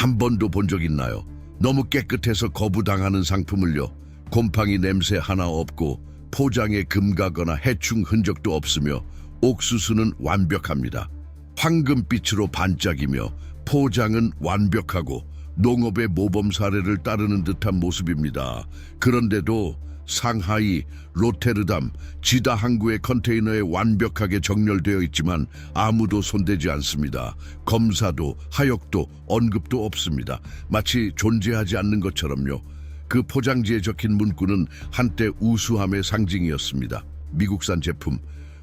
한 번도 본 적 있나요? 너무 깨끗해서 거부당하는 상품을요. 곰팡이 냄새 하나 없고 포장에 금가거나 해충 흔적도 없으며 옥수수는 완벽합니다. 황금빛으로 반짝이며 포장은 완벽하고 농업의 모범 사례를 따르는 듯한 모습입니다. 그런데도 상하이, 로테르담, 지다 항구의 컨테이너에 완벽하게 정렬되어 있지만 아무도 손대지 않습니다. 검사도 하역도 언급도 없습니다. 마치 존재하지 않는 것처럼요. 그 포장지에 적힌 문구는 한때 우수함의 상징이었습니다. 미국산 제품,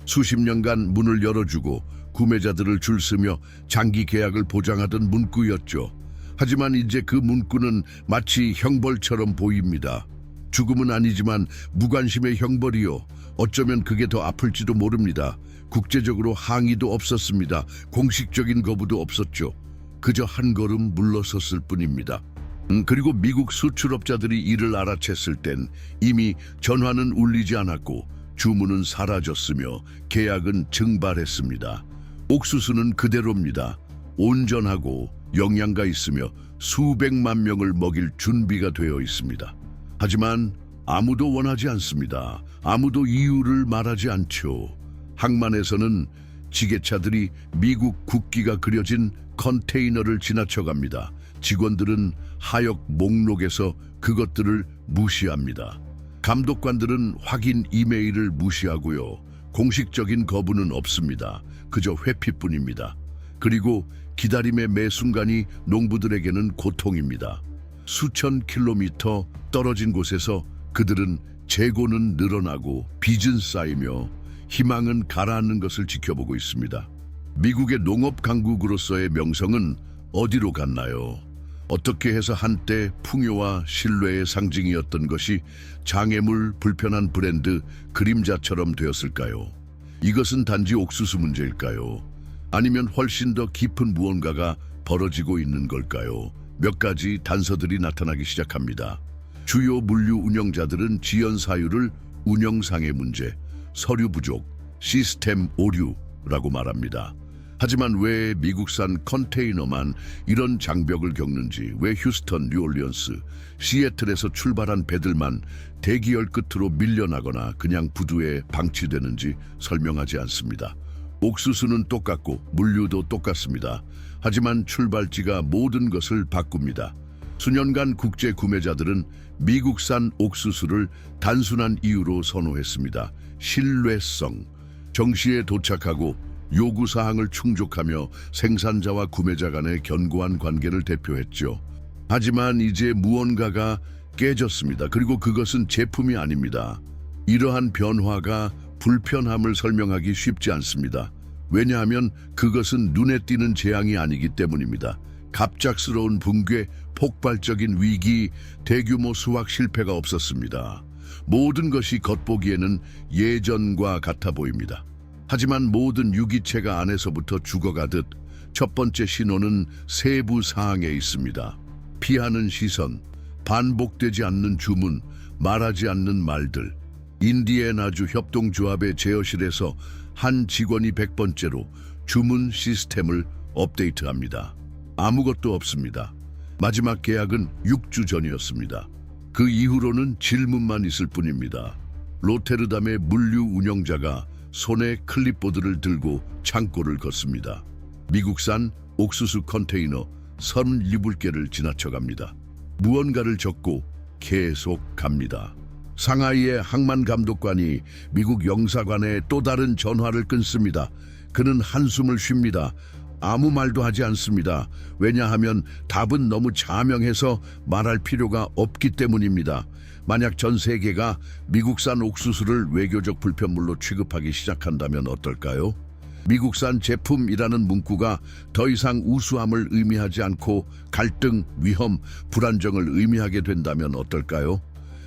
수십 년간 문을 열어주고 구매자들을 줄서며 장기 계약을 보장하던 문구였죠. 하지만 이제 그 문구는 마치 형벌처럼 보입니다. 죽음은 아니지만 무관심의 형벌이요. 어쩌면 그게 더 아플지도 모릅니다. 국제적으로 항의도 없었습니다. 공식적인 거부도 없었죠. 그저 한 걸음 물러섰을 뿐입니다. 그리고 미국 수출업자들이 이를 알아챘을 땐 이미 전화는 울리지 않았고 주문은 사라졌으며 계약은 증발했습니다. 옥수수는 그대로입니다. 온전하고 영양가 있으며 수백만 명을 먹일 준비가 되어 있습니다. 하지만 아무도 원하지 않습니다. 아무도 이유를 말하지 않죠. 항만에서는 지게차들이 미국 국기가 그려진 컨테이너를 지나쳐갑니다. 직원들은 하역 목록에서 그것들을 무시합니다. 감독관들은 확인 이메일을 무시하고요. 공식적인 거부는 없습니다. 그저 회피뿐입니다. 그리고 기다림의 매 순간이 농부들에게는 고통입니다. 수천 킬로미터 떨어진 곳에서 그들은 재고는 늘어나고 빚은 쌓이며 희망은 가라앉는 것을 지켜보고 있습니다. 미국의 농업 강국으로서의 명성은 어디로 갔나요? 어떻게 해서 한때 풍요와 신뢰의 상징이었던 것이 장애물, 불편한 브랜드, 그림자처럼 되었을까요? 이것은 단지 옥수수 문제일까요? 아니면 훨씬 더 깊은 무언가가 벌어지고 있는 걸까요? 몇 가지 단서들이 나타나기 시작합니다. 주요 물류 운영자들은 지연 사유를 운영상의 문제, 서류 부족, 시스템 오류라고 말합니다. 하지만 왜 미국산 컨테이너만 이런 장벽을 겪는지, 왜 휴스턴, 뉴올리언스, 시애틀에서 출발한 배들만 대기열 끝으로 밀려나거나 그냥 부두에 방치되는지 설명하지 않습니다. 옥수수는 똑같고 물류도 똑같습니다. 하지만 출발지가 모든 것을 바꿉니다. 수년간 국제 구매자들은 미국산 옥수수를 단순한 이유로 선호했습니다. 신뢰성, 정시에 도착하고 요구사항을 충족하며 생산자와 구매자 간의 견고한 관계를 대표했죠. 하지만 이제 무언가가 깨졌습니다. 그리고 그것은 제품이 아닙니다. 이러한 변화가 불편함을 설명하기 쉽지 않습니다. 왜냐하면 그것은 눈에 띄는 재앙이 아니기 때문입니다. 갑작스러운 붕괴, 폭발적인 위기, 대규모 수확 실패가 없었습니다. 모든 것이 겉보기에는 예전과 같아 보입니다. 하지만 모든 유기체가 안에서부터 죽어가듯 첫 번째 신호는 세부 사항에 있습니다. 피하는 시선, 반복되지 않는 주문, 말하지 않는 말들. 인디애나주 협동조합의 제어실에서 한 직원이 100번째로 주문 시스템을 업데이트합니다. 아무것도 없습니다. 마지막 계약은 6주 전이었습니다. 그 이후로는 질문만 있을 뿐입니다. 로테르담의 물류 운영자가 손에 클립보드를 들고 창고를 걷습니다. 미국산 옥수수 컨테이너 37개를 지나쳐갑니다. 무언가를 적고 계속 갑니다. 상하이의 항만 감독관이 미국 영사관에 또 다른 전화를 끊습니다. 그는 한숨을 쉽니다. 아무 말도 하지 않습니다. 왜냐하면 답은 너무 자명해서 말할 필요가 없기 때문입니다. 만약 전 세계가 미국산 옥수수를 외교적 불편물로 취급하기 시작한다면 어떨까요? 미국산 제품이라는 문구가 더 이상 우수함을 의미하지 않고 갈등, 위험, 불안정을 의미하게 된다면 어떨까요?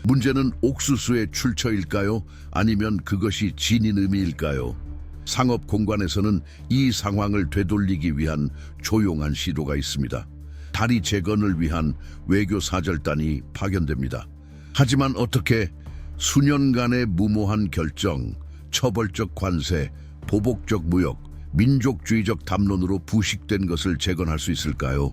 문제는 옥수수의 출처일까요? 아니면 그것이 지닌 의미일까요? 상업 공간에서는 이 상황을 되돌리기 위한 조용한 시도가 있습니다. 다리 재건을 위한 외교 사절단이 파견됩니다. 하지만 어떻게 수년간의 무모한 결정, 처벌적 관세, 보복적 무역, 민족주의적 담론으로 부식된 것을 재건할 수 있을까요?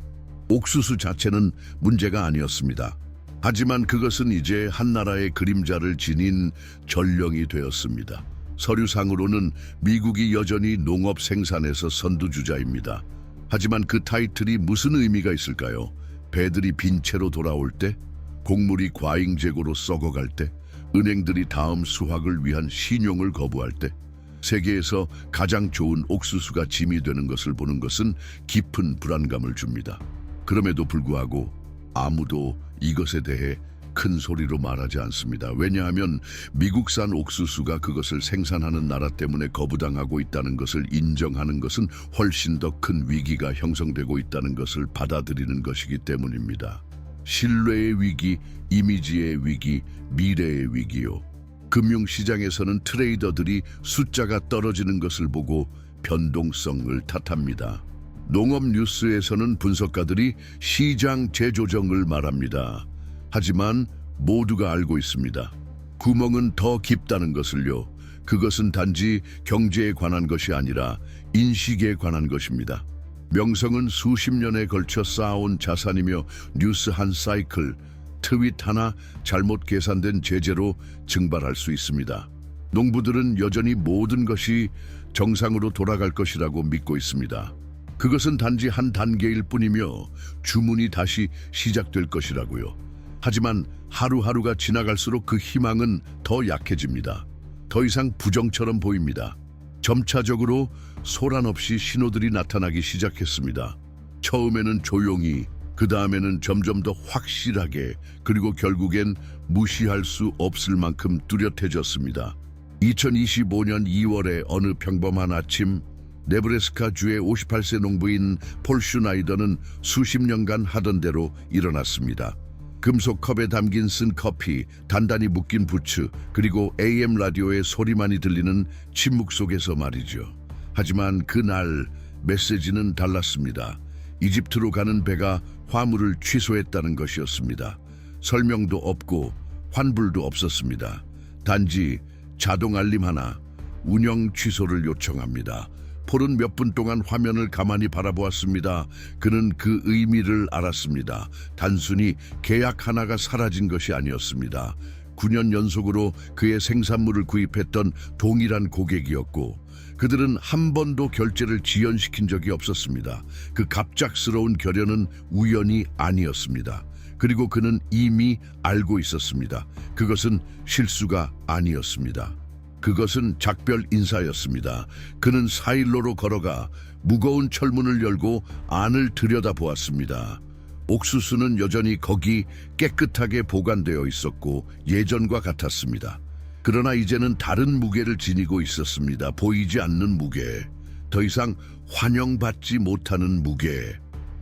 옥수수 자체는 문제가 아니었습니다. 하지만 그것은 이제 한나라의 그림자를 지닌 전령이 되었습니다. 서류상으로는 미국이 여전히 농업 생산에서 선두주자입니다. 하지만 그 타이틀이 무슨 의미가 있을까요? 배들이 빈 채로 돌아올 때, 곡물이 과잉 재고로 썩어갈 때, 은행들이 다음 수확을 위한 신용을 거부할 때, 세계에서 가장 좋은 옥수수가 짐이 되는 것을 보는 것은 깊은 불안감을 줍니다. 그럼에도 불구하고 아무도 이것에 대해 큰 소리로 말하지 않습니다. 왜냐하면 미국산 옥수수가 그것을 생산하는 나라 때문에 거부당하고 있다는 것을 인정하는 것은 훨씬 더 큰 위기가 형성되고 있다는 것을 받아들이는 것이기 때문입니다. 신뢰의 위기, 이미지의 위기, 미래의 위기요. 금융시장에서는 트레이더들이 숫자가 떨어지는 것을 보고 변동성을 탓합니다. 농업 뉴스에서는 분석가들이 시장 재조정을 말합니다. 하지만 모두가 알고 있습니다. 구멍은 더 깊다는 것을요. 그것은 단지 경제에 관한 것이 아니라 인식에 관한 것입니다. 명성은 수십 년에 걸쳐 쌓아온 자산이며 뉴스 한 사이클, 트윗 하나 잘못 계산된 제재로 증발할 수 있습니다. 농부들은 여전히 모든 것이 정상으로 돌아갈 것이라고 믿고 있습니다. 그것은 단지 한 단계일 뿐이며 주문이 다시 시작될 것이라고요. 하지만 하루하루가 지나갈수록 그 희망은 더 약해집니다. 더 이상 부정처럼 보입니다. 점차적으로 소란 없이 신호들이 나타나기 시작했습니다. 처음에는 조용히, 그 다음에는 점점 더 확실하게, 그리고 결국엔 무시할 수 없을 만큼 뚜렷해졌습니다. 2025년 2월의 어느 평범한 아침, 네브래스카 주의 58세 농부인 폴 슈나이더는 수십 년간 하던 대로 일어났습니다. 금속 컵에 담긴 쓴 커피, 단단히 묶인 부츠, 그리고 AM 라디오의 소리만이 들리는 침묵 속에서 말이죠. 하지만 그날 메시지는 달랐습니다. 이집트로 가는 배가 화물을 취소했다는 것이었습니다. 설명도 없고 환불도 없었습니다. 단지 자동 알림 하나, 운영 취소를 요청합니다. 폴은 몇 분 동안 화면을 가만히 바라보았습니다. 그는 그 의미를 알았습니다. 단순히 계약 하나가 사라진 것이 아니었습니다. 9년 연속으로 그의 생산물을 구입했던 동일한 고객이었고, 그들은 한 번도 결제를 지연시킨 적이 없었습니다. 그 갑작스러운 결연은 우연이 아니었습니다. 그리고 그는 이미 알고 있었습니다. 그것은 실수가 아니었습니다. 그것은 작별 인사였습니다. 그는 사일로로 걸어가 무거운 철문을 열고 안을 들여다보았습니다. 옥수수는 여전히 거기 깨끗하게 보관되어 있었고 예전과 같았습니다. 그러나 이제는 다른 무게를 지니고 있었습니다. 보이지 않는 무게, 더 이상 환영받지 못하는 무게.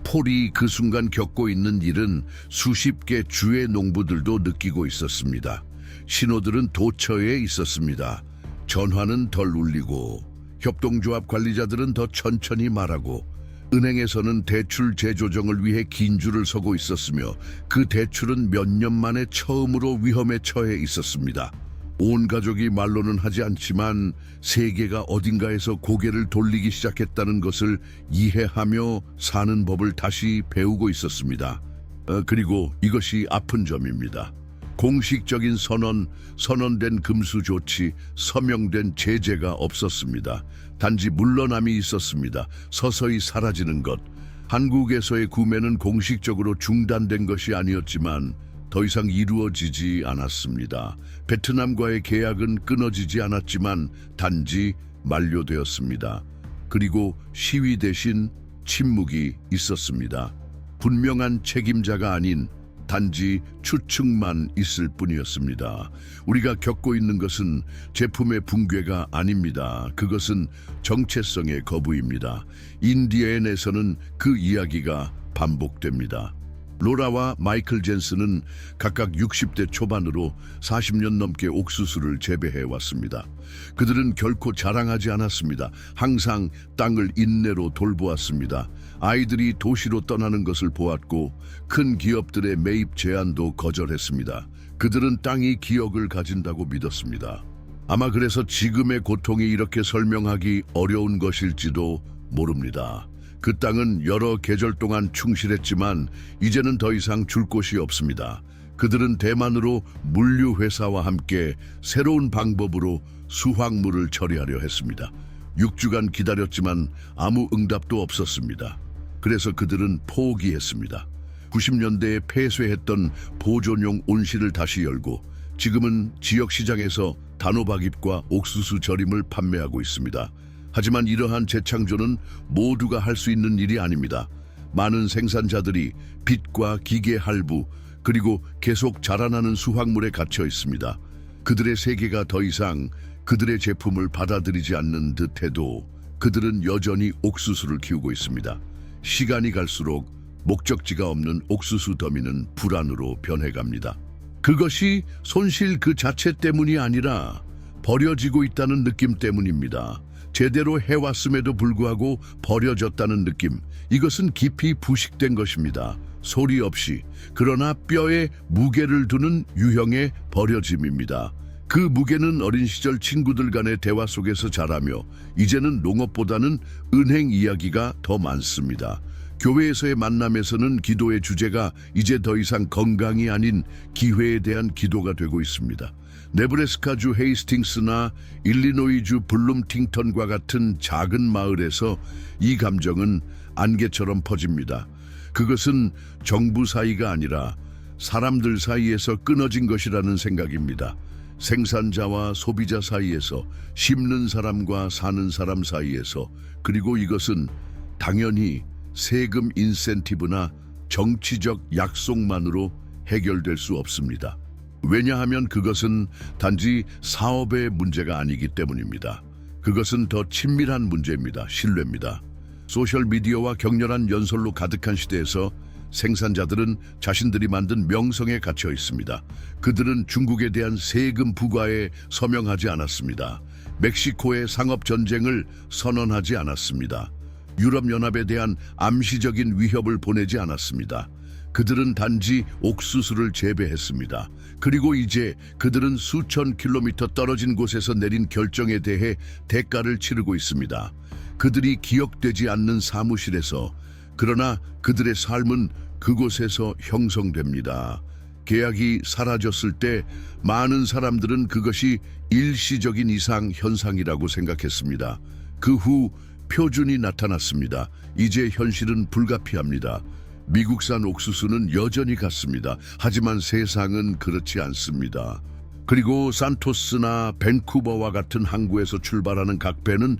폴이 그 순간 겪고 있는 일은 수십 개 주의 농부들도 느끼고 있었습니다. 신호들은 도처에 있었습니다. 전화는 덜 울리고, 협동조합 관리자들은 더 천천히 말하고, 은행에서는 대출 재조정을 위해 긴 줄을 서고 있었으며 그 대출은 몇 년 만에 처음으로 위험에 처해 있었습니다. 온 가족이 말로는 하지 않지만 세계가 어딘가에서 고개를 돌리기 시작했다는 것을 이해하며 사는 법을 다시 배우고 있었습니다. 그리고 이것이 아픈 점입니다. 공식적인 선언된 금수 조치, 서명된 제재가 없었습니다. 단지 물러남이 있었습니다. 서서히 사라지는 것. 한국에서의 구매는 공식적으로 중단된 것이 아니었지만 더 이상 이루어지지 않았습니다. 베트남과의 계약은 끊어지지 않았지만 단지 만료되었습니다. 그리고 시위 대신 침묵이 있었습니다. 분명한 책임자가 아닌 단지 추측만 있을 뿐이었습니다. 우리가 겪고 있는 것은 제품의 붕괴가 아닙니다. 그것은 정체성의 거부입니다. 인디애나에서는 그 이야기가 반복됩니다. 로라와 마이클 젠슨은 각각 60대 초반으로 40년 넘게 옥수수를 재배해 왔습니다. 그들은 결코 자랑하지 않았습니다. 항상 땅을 인내로 돌보았습니다. 아이들이 도시로 떠나는 것을 보았고 큰 기업들의 매입 제한도 거절했습니다. 그들은 땅이 기억을 가진다고 믿었습니다. 아마 그래서 지금의 고통이 이렇게 설명하기 어려운 것일지도 모릅니다. 그 땅은 여러 계절 동안 충실했지만 이제는 더 이상 줄 곳이 없습니다. 그들은 대만으로 물류회사와 함께 새로운 방법으로 수확물을 처리하려 했습니다. 6주간 기다렸지만 아무 응답도 없었습니다. 그래서 그들은 포기했습니다. 90년대에 폐쇄했던 보존용 온실을 다시 열고 지금은 지역 시장에서 단호박잎과 옥수수 절임을 판매하고 있습니다. 하지만 이러한 재창조는 모두가 할 수 있는 일이 아닙니다. 많은 생산자들이 빚과 기계 할부 그리고 계속 자라나는 수확물에 갇혀 있습니다. 그들의 세계가 더 이상 그들의 제품을 받아들이지 않는 듯해도 그들은 여전히 옥수수를 키우고 있습니다. 시간이 갈수록 목적지가 없는 옥수수 더미는 불안으로 변해갑니다. 그것이 손실 그 자체 때문이 아니라 버려지고 있다는 느낌 때문입니다. 제대로 해왔음에도 불구하고 버려졌다는 느낌, 이것은 깊이 부식된 것입니다. 소리 없이, 그러나 뼈에 무게를 두는 유형의 버려짐입니다. 그 무게는 어린 시절 친구들 간의 대화 속에서 자라며 이제는 농업보다는 은행 이야기가 더 많습니다. 교회에서의 만남에서는 기도의 주제가 이제 더 이상 건강이 아닌 기회에 대한 기도가 되고 있습니다. 네브래스카주 헤이스팅스나 일리노이주 블룸팅턴과 같은 작은 마을에서 이 감정은 안개처럼 퍼집니다. 그것은 정부 사이가 아니라 사람들 사이에서 끊어진 것이라는 생각입니다. 생산자와 소비자 사이에서, 심는 사람과 사는 사람 사이에서, 그리고 이것은 당연히 세금 인센티브나 정치적 약속만으로 해결될 수 없습니다. 왜냐하면 그것은 단지 사업의 문제가 아니기 때문입니다. 그것은 더 친밀한 문제입니다. 신뢰입니다. 소셜미디어와 격렬한 연설로 가득한 시대에서 생산자들은 자신들이 만든 명성에 갇혀 있습니다. 그들은 중국에 대한 세금 부과에 서명하지 않았습니다. 멕시코의 상업 전쟁을 선언하지 않았습니다. 유럽연합에 대한 암시적인 위협을 보내지 않았습니다. 그들은 단지 옥수수를 재배했습니다. 그리고 이제 그들은 수천 킬로미터 떨어진 곳에서 내린 결정에 대해 대가를 치르고 있습니다. 그들이 기억되지 않는 사무실에서, 그러나 그들의 삶은 그곳에서 형성됩니다. 계약이 사라졌을 때 많은 사람들은 그것이 일시적인 이상 현상이라고 생각했습니다. 그 후 표준이 나타났습니다. 이제 현실은 불가피합니다. 미국산 옥수수는 여전히 같습니다. 하지만 세상은 그렇지 않습니다. 그리고 산토스나 밴쿠버와 같은 항구에서 출발하는 각 배는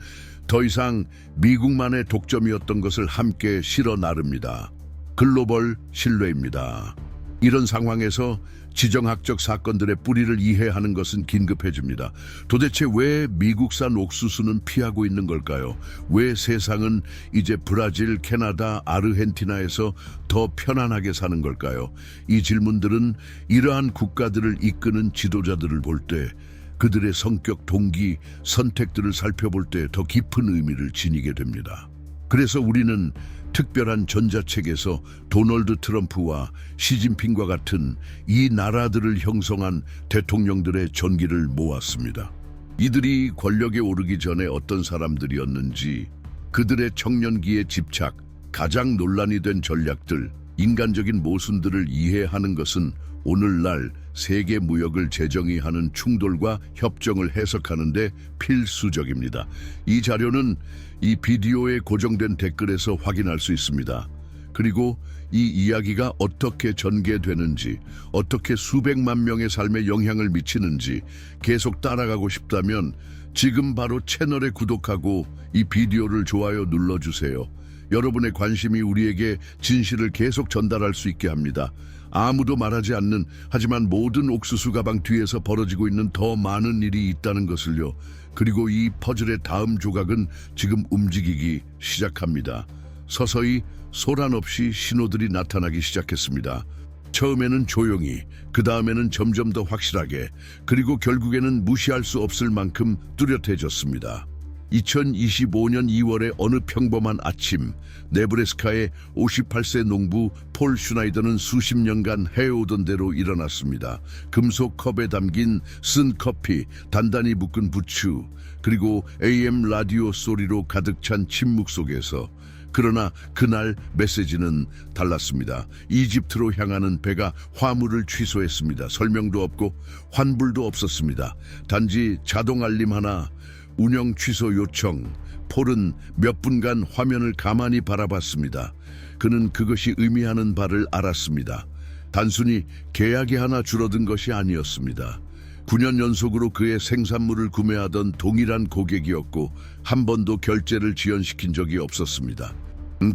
더 이상 미국만의 독점이었던 것을 함께 실어 나릅니다. 글로벌 신뢰입니다. 이런 상황에서 지정학적 사건들의 뿌리를 이해하는 것은 긴급해집니다. 도대체 왜 미국산 옥수수는 피하고 있는 걸까요? 왜 세상은 이제 브라질, 캐나다, 아르헨티나에서 더 편안하게 사는 걸까요? 이 질문들은 이러한 국가들을 이끄는 지도자들을 볼 때, 그들의 성격, 동기, 선택들을 살펴볼 때 더 깊은 의미를 지니게 됩니다. 그래서 우리는 특별한 전자책에서 도널드 트럼프와 시진핑과 같은 이 나라들을 형성한 대통령들의 전기를 모았습니다. 이들이 권력에 오르기 전에 어떤 사람들이었는지, 그들의 청년기의 집착, 가장 논란이 된 전략들, 인간적인 모순들을 이해하는 것은 오늘날 세계 무역을 재정의하는 충돌과 협정을 해석하는 데 필수적입니다. 이 자료는 이 비디오에 고정된 댓글에서 확인할 수 있습니다. 그리고 이 이야기가 어떻게 전개되는지, 어떻게 수백만 명의 삶에 영향을 미치는지 계속 따라가고 싶다면 지금 바로 채널에 구독하고 이 비디오를 좋아요 눌러주세요. 여러분의 관심이 우리에게 진실을 계속 전달할 수 있게 합니다. 아무도 말하지 않는, 하지만 모든 옥수수 가방 뒤에서 벌어지고 있는 더 많은 일이 있다는 것을요. 그리고 이 퍼즐의 다음 조각은 지금 움직이기 시작합니다. 서서히 소란 없이 신호들이 나타나기 시작했습니다. 처음에는 조용히, 그 다음에는 점점 더 확실하게, 그리고 결국에는 무시할 수 없을 만큼 뚜렷해졌습니다. 2025년 2월의 어느 평범한 아침, 네브래스카의 58세 농부 폴 슈나이더는 수십 년간 해오던 대로 일어났습니다. 금속 컵에 담긴 쓴 커피, 단단히 묶은 부추, 그리고 AM 라디오 소리로 가득 찬 침묵 속에서 그러나 그날 메시지는 달랐습니다. 이집트로 향하는 배가 화물을 취소했습니다. 설명도 없고 환불도 없었습니다. 단지 자동 알림 하나, 운영 취소 요청. 폴은 몇 분간 화면을 가만히 바라봤습니다. 그는 그것이 의미하는 바를 알았습니다. 단순히 계약이 하나 줄어든 것이 아니었습니다. 9년 연속으로 그의 생산물을 구매하던 동일한 고객이었고 한 번도 결제를 지연시킨 적이 없었습니다.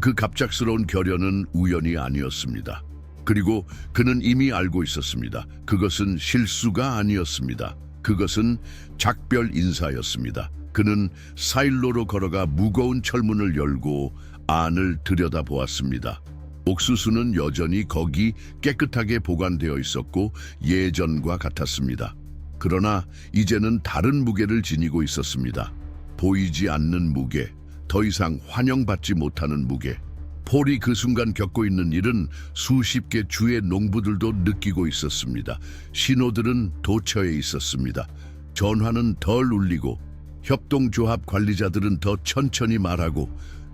그 갑작스러운 결연은 우연이 아니었습니다. 그리고 그는 이미 알고 있었습니다. 그것은 실수가 아니었습니다. 그것은 작별 인사였습니다. 그는 사일로로 걸어가 무거운 철문을 열고 안을 들여다보았습니다. 옥수수는 여전히 거기 깨끗하게 보관되어 있었고 예전과 같았습니다. 그러나 이제는 다른 무게를 지니고 있었습니다. 보이지 않는 무게, 더 이상 환영받지 못하는 무게. 폴이 그 순간 겪고 있는 일은 수십 개 주의 농부들도 느끼고 있었습니다. 신호들은 도처에 있었습니다. 전화는 덜 울리고 협동조합 관리자들은 더 천천히 말하고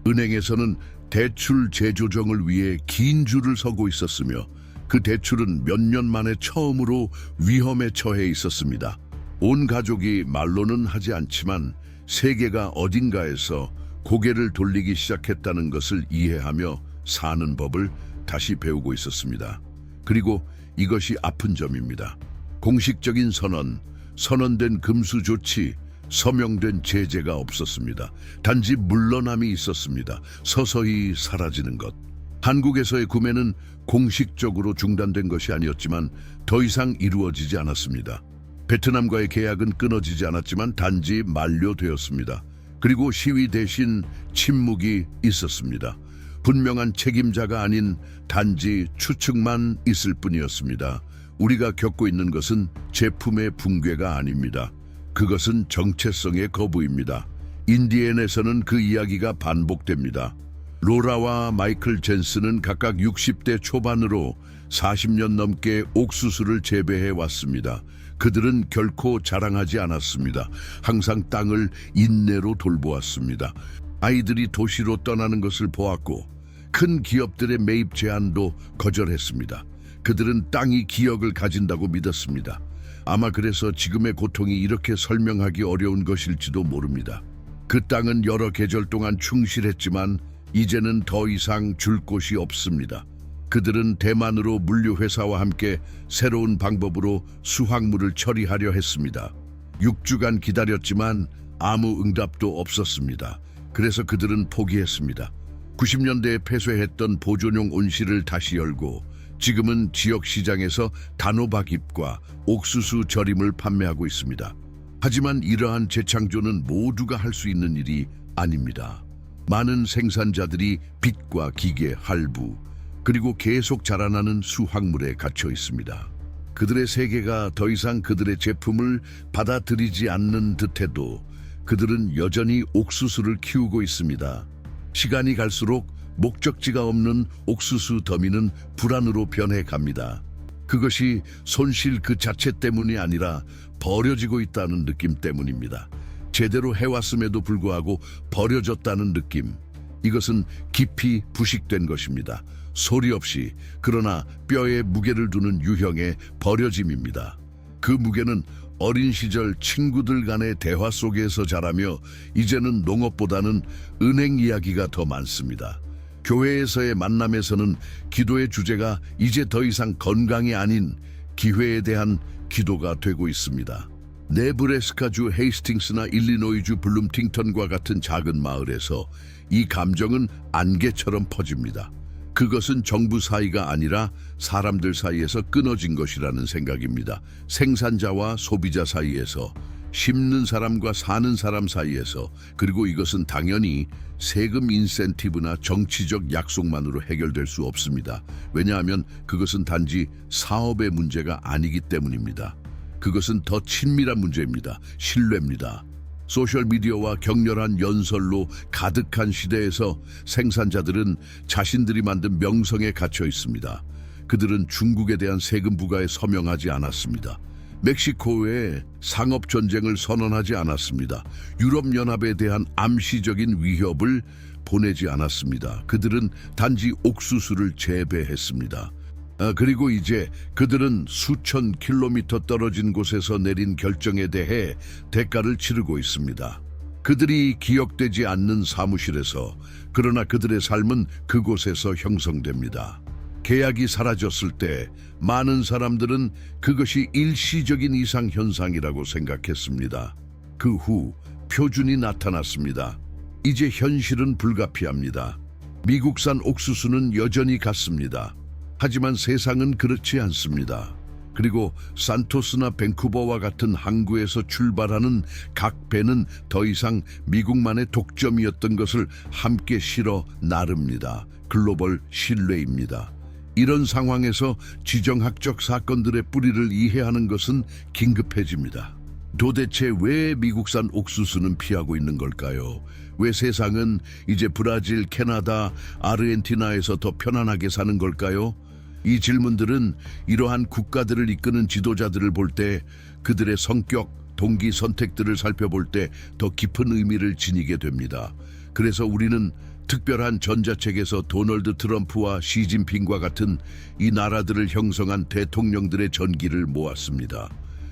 은행에서는 대출 재조정을 위해 긴 줄을 서고 있었으며 그 대출은 몇 년 만에 처음으로 위험에 처해 있었습니다. 온 가족이 말로는 하지 않지만 세계가 어딘가에서 고개를 돌리기 시작했다는 것을 이해하며 사는 법을 다시 배우고 있었습니다. 그리고 이것이 아픈 점입니다. 공식적인 선언, 선언된 금수 조치, 서명된 제재가 없었습니다. 단지 물러남이 있었습니다. 서서히 사라지는 것. 한국에서의 구매는 공식적으로 중단된 것이 아니었지만 더 이상 이루어지지 않았습니다. 베트남과의 계약은 끊어지지 않았지만 단지 만료되었습니다. 그리고 시위 대신 침묵이 있었습니다. 분명한 책임자가 아닌 단지 추측만 있을 뿐이었습니다. 우리가 겪고 있는 것은 제품의 붕괴가 아닙니다. 그것은 정체성의 거부입니다. 인디앤에서는 그 이야기가 반복됩니다. 로라와 마이클 젠슨은 각각 60대 초반으로 40년 넘게 옥수수를 재배해 왔습니다. 그들은 결코 자랑하지 않았습니다. 항상 땅을 인내로 돌보았습니다. 아이들이 도시로 떠나는 것을 보았고 큰 기업들의 매입 제한도 거절했습니다. 그들은 땅이 기억을 가진다고 믿었습니다. 아마 그래서 지금의 고통이 이렇게 설명하기 어려운 것일지도 모릅니다. 그 땅은 여러 계절 동안 충실했지만 이제는 더 이상 줄 곳이 없습니다. 그들은 대만으로 물류회사와 함께 새로운 방법으로 수확물을 처리하려 했습니다. 6주간 기다렸지만 아무 응답도 없었습니다. 그래서 그들은 포기했습니다. 90년대에 폐쇄했던 보존용 온실을 다시 열고 지금은 지역 시장에서 단호박 잎과 옥수수 절임을 판매하고 있습니다. 하지만 이러한 재창조는 모두가 할 수 있는 일이 아닙니다. 많은 생산자들이 빚과 기계, 할부, 그리고 계속 자라나는 수확물에 갇혀 있습니다. 그들의 세계가 더 이상 그들의 제품을 받아들이지 않는 듯해도 그들은 여전히 옥수수를 키우고 있습니다. 시간이 갈수록 목적지가 없는 옥수수 더미는 불안으로 변해갑니다. 그것이 손실 그 자체 때문이 아니라 버려지고 있다는 느낌 때문입니다. 제대로 해왔음에도 불구하고 버려졌다는 느낌. 이것은 깊이 부식된 것입니다. 소리 없이 그러나 뼈에 무게를 두는 유형의 버려짐입니다. 그 무게는 어린 시절 친구들 간의 대화 속에서 자라며 이제는 농업보다는 은행 이야기가 더 많습니다. 교회에서의 만남에서는 기도의 주제가 이제 더 이상 건강이 아닌 기회에 대한 기도가 되고 있습니다. 네브래스카주 헤이스팅스나 일리노이주 블룸팅턴과 같은 작은 마을에서 이 감정은 안개처럼 퍼집니다. 그것은 정부 사이가 아니라 사람들 사이에서 끊어진 것이라는 생각입니다. 생산자와 소비자 사이에서, 심는 사람과 사는 사람 사이에서, 그리고 이것은 당연히 세금 인센티브나 정치적 약속만으로 해결될 수 없습니다. 왜냐하면 그것은 단지 사업의 문제가 아니기 때문입니다. 그것은 더 친밀한 문제입니다. 신뢰입니다. 소셜미디어와 격렬한 연설로 가득한 시대에서 생산자들은 자신들이 만든 명성에 갇혀 있습니다. 그들은 중국에 대한 세금 부과에 서명하지 않았습니다. 멕시코에 상업전쟁을 선언하지 않았습니다. 유럽연합에 대한 암시적인 위협을 보내지 않았습니다. 그들은 단지 옥수수를 재배했습니다. 그리고 이제 그들은 수천 킬로미터 떨어진 곳에서 내린 결정에 대해 대가를 치르고 있습니다. 그들이 기억되지 않는 사무실에서, 그러나 그들의 삶은 그곳에서 형성됩니다. 계약이 사라졌을 때 많은 사람들은 그것이 일시적인 이상현상이라고 생각했습니다. 그 후 표준이 나타났습니다. 이제 현실은 불가피합니다. 미국산 옥수수는 여전히 같습니다. 하지만 세상은 그렇지 않습니다. 그리고 산토스나 밴쿠버와 같은 항구에서 출발하는 각 배는 더 이상 미국만의 독점이었던 것을 함께 실어 나릅니다. 글로벌 신뢰입니다. 이런 상황에서 지정학적 사건들의 뿌리를 이해하는 것은 긴급해집니다. 도대체 왜 미국산 옥수수는 피하고 있는 걸까요? 왜 세상은 이제 브라질, 캐나다, 아르헨티나에서 더 편안하게 사는 걸까요? 이 질문들은 이러한 국가들을 이끄는 지도자들을 볼 때, 그들의 성격, 동기, 선택들을 살펴볼 때 더 깊은 의미를 지니게 됩니다. 그래서 우리는 특별한 전자책에서 도널드 트럼프와 시진핑과 같은 이 나라들을 형성한 대통령들의 전기를 모았습니다.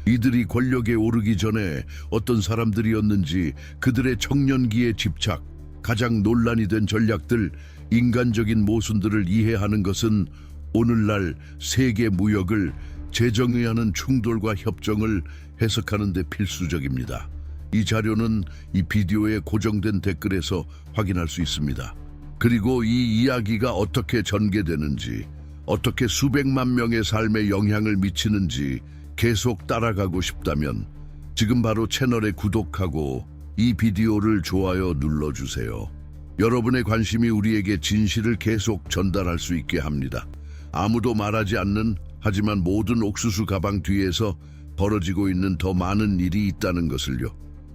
이들이 권력에 오르기 전에 어떤 사람들이었는지, 그들의 청년기의 집착, 가장 논란이 된 전략들, 인간적인 모순들을 이해하는 것은 오늘날 세계 무역을 재정의하는 충돌과 협정을 해석하는 데 필수적입니다. 이 자료는 이 비디오의 고정된 댓글에서 확인할 수 있습니다. 그리고 이 이야기가 어떻게 전개되는지, 어떻게 수백만 명의 삶에 영향을 미치는지 계속 따라가고 싶다면 지금 바로 채널에 구독하고 이 비디오를 좋아요 눌러주세요. 여러분의 관심이 우리에게 진실을 계속 전달할 수 있게 합니다. 아무도 말하지 않는, 하지만 모든 옥수수 가방 뒤에서 벌어지고 있는 더 많은 일이 있다는 것을요.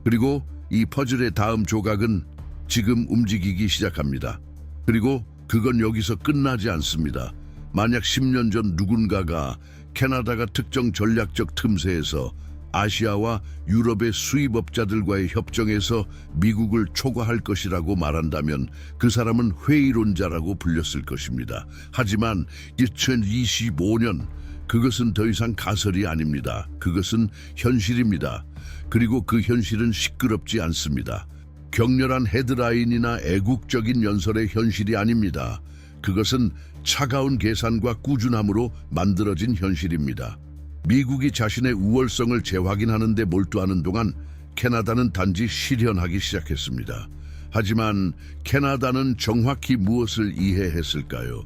그리고 이 퍼즐의 다음 조각은 지금 움직이기 시작합니다. 그리고 그건 여기서 끝나지 않습니다. 만약 10년 전 누군가가 캐나다가 특정 전략적 틈새에서 아시아와 유럽의 수입업자들과의 협정에서 미국을 초과할 것이라고 말한다면 그 사람은 회의론자라고 불렸을 것입니다. 하지만 2025년 그것은 더 이상 가설이 아닙니다. 그것은 현실입니다. 그리고 그 현실은 시끄럽지 않습니다. 격렬한 헤드라인이나 애국적인 연설의 현실이 아닙니다. 그것은 차가운 계산과 꾸준함으로 만들어진 현실입니다. 미국이 자신의 우월성을 재확인하는 데 몰두하는 동안 캐나다는 단지 실현하기 시작했습니다. 하지만 캐나다는 정확히 무엇을 이해했을까요?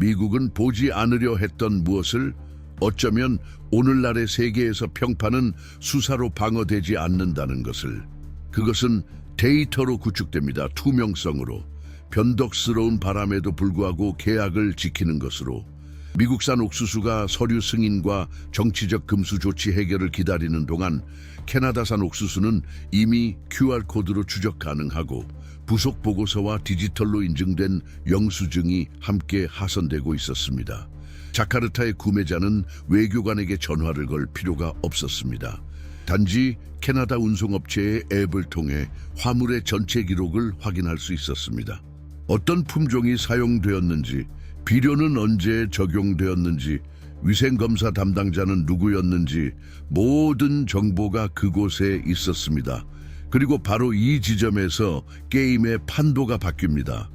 미국은 보지 않으려 했던 무엇을? 어쩌면 오늘날의 세계에서 평판은 수사로 방어되지 않는다는 것을. 그것은 데이터로 구축됩니다. 투명성으로. 변덕스러운 바람에도 불구하고 계약을 지키는 것으로. 미국산 옥수수가 서류 승인과 정치적 금수 조치 해결을 기다리는 동안 캐나다산 옥수수는 이미 QR코드로 추적 가능하고 부속 보고서와 디지털로 인증된 영수증이 함께 하선되고 있었습니다. 자카르타의 구매자는 외교관에게 전화를 걸 필요가 없었습니다. 단지 캐나다 운송업체의 앱을 통해 화물의 전체 기록을 확인할 수 있었습니다. 어떤 품종이 사용되었는지, 비료는 언제 적용되었는지, 위생검사 담당자는 누구였는지 모든 정보가 그곳에 있었습니다. 그리고 바로 이 지점에서 게임의 판도가 바뀝니다.